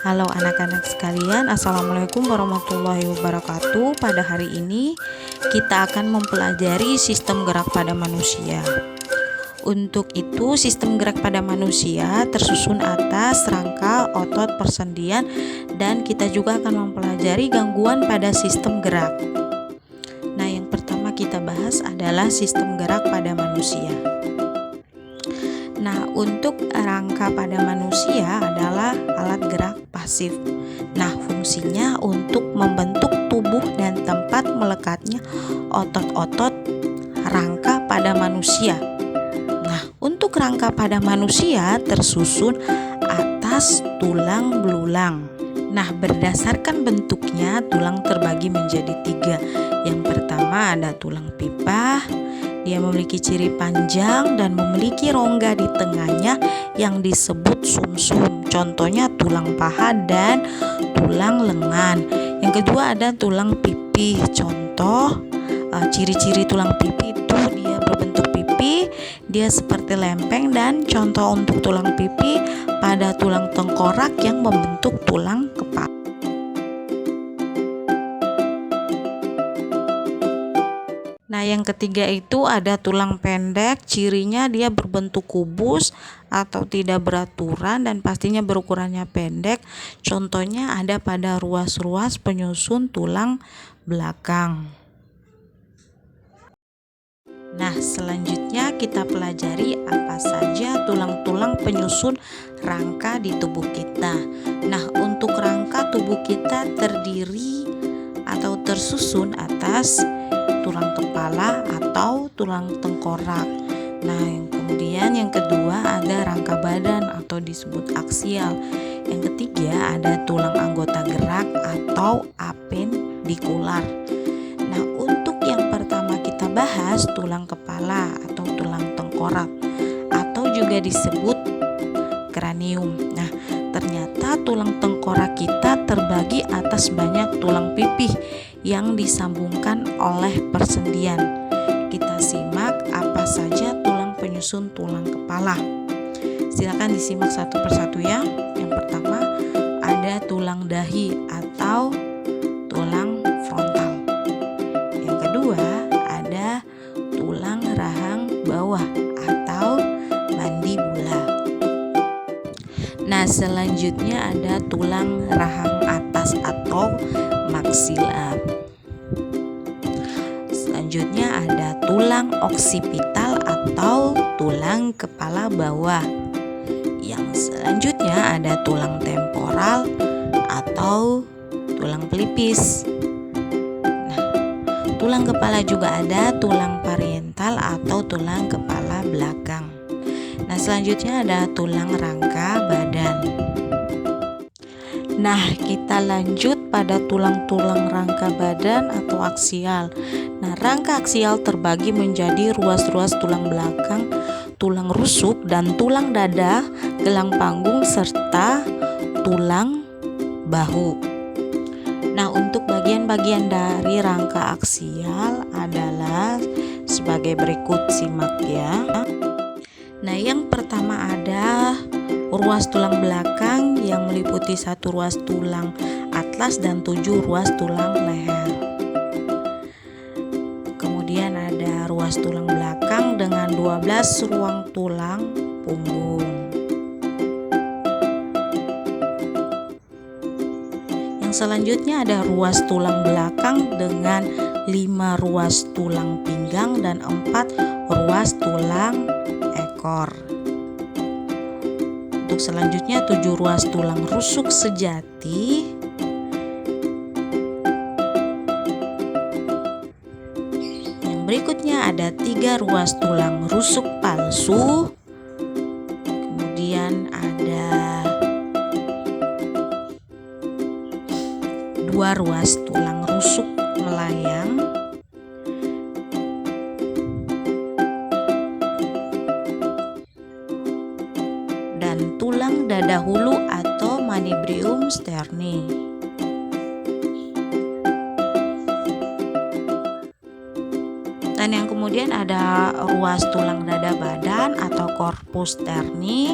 Halo anak-anak sekalian, Assalamualaikum warahmatullahi wabarakatuh. Pada hari ini kita akan mempelajari sistem gerak pada manusia. Untuk itu, sistem gerak pada manusia tersusun atas rangka, otot, persendian, dan kita juga akan mempelajari gangguan pada sistem gerak. Nah, yang pertama kita bahas adalah sistem gerak pada manusia. Nah, untuk rangka pada manusia adalah alat gerak pasif. Nah, fungsinya untuk membentuk tubuh dan tempat melekatnya otot-otot rangka pada manusia. Nah, untuk rangka pada manusia tersusun atas tulang belulang. Nah, berdasarkan bentuknya, tulang terbagi menjadi 3. Yang pertama ada tulang pipa. Dia memiliki ciri panjang dan memiliki rongga di tengahnya yang disebut sumsum. Contohnya tulang paha dan tulang lengan. Yang kedua ada tulang pipi. Contoh ciri-ciri tulang pipi itu dia berbentuk pipi, dia seperti lempeng, dan contoh untuk tulang pipi pada tulang tengkorak yang membentuk tulang kepala. Nah, yang ketiga itu ada tulang pendek. Cirinya dia berbentuk kubus atau tidak beraturan dan pastinya berukurannya pendek. Contohnya ada pada ruas-ruas penyusun tulang belakang. Nah, selanjutnya kita pelajari apa saja tulang-tulang penyusun rangka di tubuh kita. Nah, untuk rangka tubuh kita terdiri atau tersusun atas tulang kepala atau tulang tengkorak. Nah, yang kedua ada rangka badan atau disebut aksial. Yang ketiga ada tulang anggota gerak atau apendikular. Nah, untuk yang pertama kita bahas tulang kepala atau tulang tengkorak atau juga disebut kranium. Nah, ternyata tulang tengkorak kita terbagi atas banyak tulang pipih yang disambungkan oleh persendian. Kita simak apa saja tulang penyusun tulang kepala. Silakan disimak satu persatu ya. Yang pertama ada tulang dahi atau tulang frontal. Yang kedua ada tulang rahang bawah atau mandibula. Nah, selanjutnya ada tulang rahang atas atau maksila. Selanjutnya ada tulang oksipital atau tulang kepala bawah. Yang selanjutnya ada tulang temporal atau tulang pelipis. Nah, tulang kepala juga ada tulang parietal atau tulang kepala belakang. Nah, selanjutnya ada tulang rangka badan. Nah, kita lanjut pada tulang-tulang rangka badan atau aksial. Nah, rangka aksial terbagi menjadi ruas-ruas tulang belakang, tulang rusuk, dan tulang dada, gelang panggung, serta tulang bahu. Nah, untuk bagian-bagian dari rangka aksial adalah sebagai berikut, simak ya. Nah, yang pertama ada ruas tulang belakang yang meliputi 1 ruas tulang atlas dan 7 ruas tulang leher. Kemudian ada ruas tulang belakang dengan 12 ruang tulang punggung. Yang selanjutnya ada ruas tulang belakang dengan 5 ruas tulang pinggang dan 4 ruas tulang ekor. Untuk selanjutnya 7 ruas tulang rusuk sejati. Yang berikutnya ada 3 ruas tulang rusuk palsu. Kemudian ada 2 ruas tulang rusuk melayang. Dan tulang dada hulu atau manubrium sterni. Dan yang kemudian ada ruas tulang dada badan atau corpus sterni.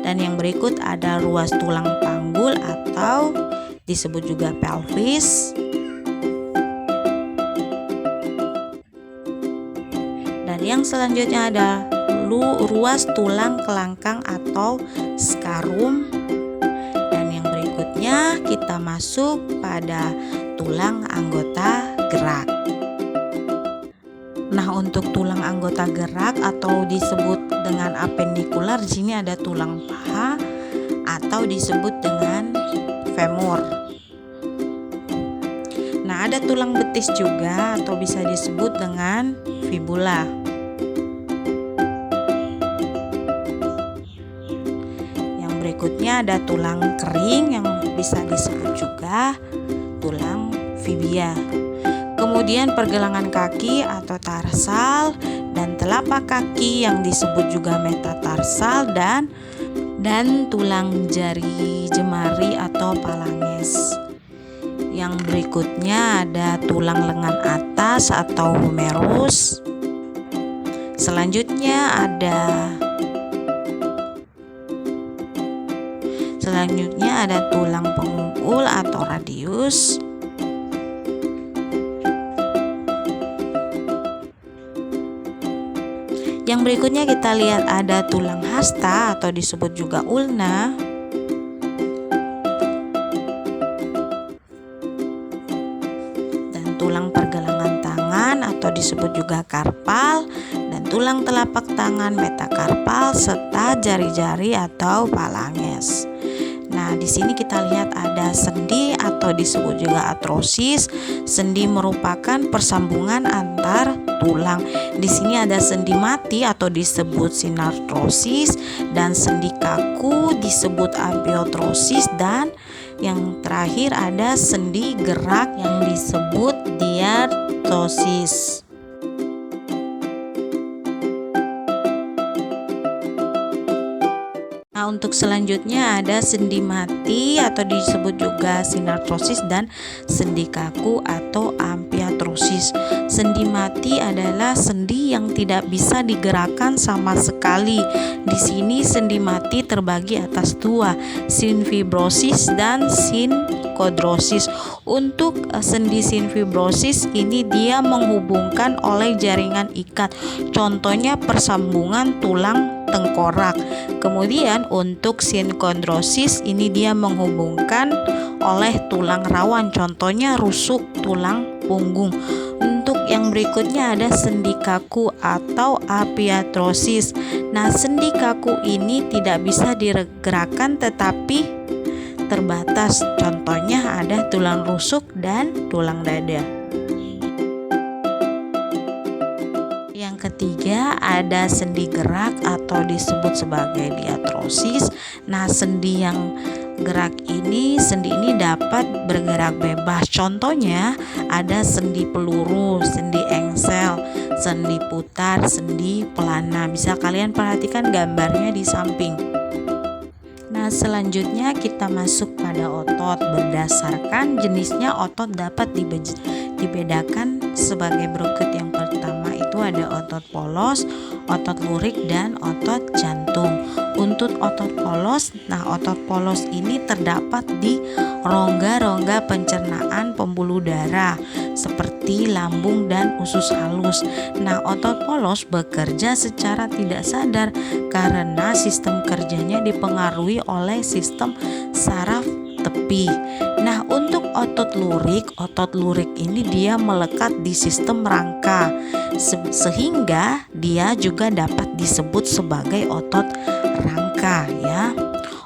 Dan yang berikut ada ruas tulang panggul atau disebut juga pelvis. Dan yang selanjutnya ada ruas tulang kelangkang atau skarum. Dan yang berikutnya kita masuk pada tulang anggota gerak. Nah, untuk tulang anggota gerak atau disebut dengan apendikular, di sini ada tulang paha atau disebut dengan femur. Nah, ada tulang betis juga atau bisa disebut dengan fibula. Yang berikutnya ada tulang kering yang bisa disebut juga tulang fibia. Kemudian pergelangan kaki atau tarsal dan telapak kaki yang disebut juga metatarsal dan tulang jari jemari atau phalanges. Yang berikutnya ada tulang lengan atas atau humerus. Selanjutnya ada tulang pengungkul atau radius. Yang berikutnya kita lihat ada tulang hasta atau disebut juga ulna. Dan tulang pergelangan tangan atau disebut juga karpal, dan tulang telapak tangan metakarpal serta jari-jari atau phalanges. Nah, di sini kita lihat ada sendi atau disebut juga atrosis. Sendi merupakan persambungan antar tulang. Di sini ada sendi mati atau disebut sinartrosis, dan sendi kaku disebut amfiotrosis, dan yang terakhir ada sendi gerak yang disebut diartrosis. Nah, untuk selanjutnya ada sendi mati atau disebut juga sinartrosis dan sendi kaku atau amfiotrosis. Sendi mati adalah sendi yang tidak bisa digerakkan sama sekali. Di sini sendi mati terbagi atas dua, sinfibrosis dan sinkondrosis. Untuk sendi sinfibrosis ini dia menghubungkan oleh jaringan ikat. Contohnya persambungan tulang tengkorak. Kemudian untuk sinkondrosis ini dia menghubungkan oleh tulang rawan, contohnya rusuk tulang punggung. Untuk yang berikutnya ada sendi kaku atau apiatrosis. Nah, sendi kaku ini tidak bisa digerakkan tetapi terbatas, contohnya ada tulang rusuk dan tulang dada. Yang ketiga ada sendi gerak atau disebut sebagai diatrosis. Nah, sendi yang gerak ini, sendi ini dapat bergerak bebas. Contohnya ada sendi peluru, sendi engsel, sendi putar, sendi pelana. Bisa kalian perhatikan gambarnya di samping. Nah, selanjutnya kita masuk pada otot. Berdasarkan jenisnya otot dapat dibedakan sebagai berikut. Yang pertama itu ada otot polos, otot lurik, dan otot jantung. Untuk otot polos, nah otot polos ini terdapat di rongga-rongga pencernaan pembuluh darah seperti lambung dan usus halus. Nah, otot polos bekerja secara tidak sadar karena sistem kerjanya dipengaruhi oleh sistem saraf tepi. Nah, untuk otot lurik ini dia melekat di sistem rangka sehingga dia juga dapat disebut sebagai otot rangka ya.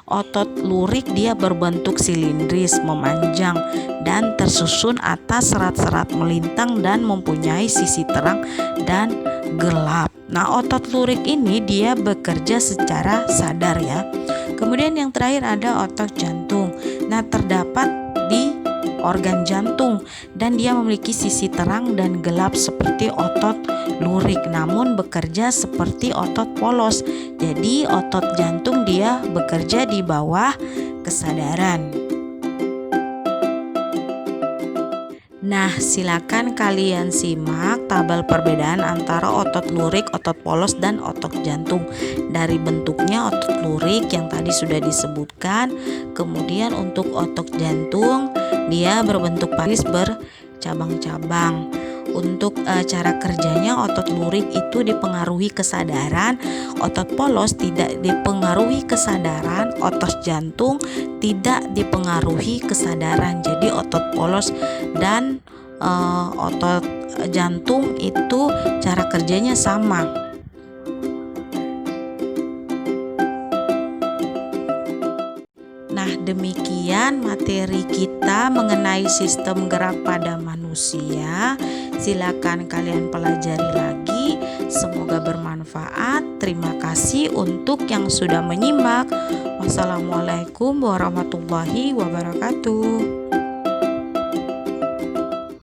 Otot lurik dia berbentuk silindris, memanjang dan tersusun atas serat-serat melintang dan mempunyai sisi terang dan gelap. Nah, otot lurik ini dia bekerja secara sadar ya. Kemudian yang terakhir ada otot jantung. Nah, terdapat di organ jantung dan dia memiliki sisi terang dan gelap seperti otot lurik, namun bekerja seperti otot polos. Jadi otot jantung dia bekerja di bawah kesadaran. Nah, silakan kalian simak tabel perbedaan antara otot lurik, otot polos, dan otot jantung. Dari bentuknya otot lurik yang tadi sudah disebutkan, kemudian untuk otot jantung dia berbentuk paris bercabang-cabang. Untuk cara kerjanya, otot lurik itu dipengaruhi kesadaran, otot polos tidak dipengaruhi kesadaran, otot jantung tidak dipengaruhi kesadaran. Jadi otot polos dan otot jantung itu cara kerjanya sama. Nah, demikian materi kita mengenai sistem gerak pada manusia. Silakan kalian pelajari lagi. Semoga bermanfaat. Terima kasih untuk yang sudah menyimak. Wassalamualaikum warahmatullahi wabarakatuh.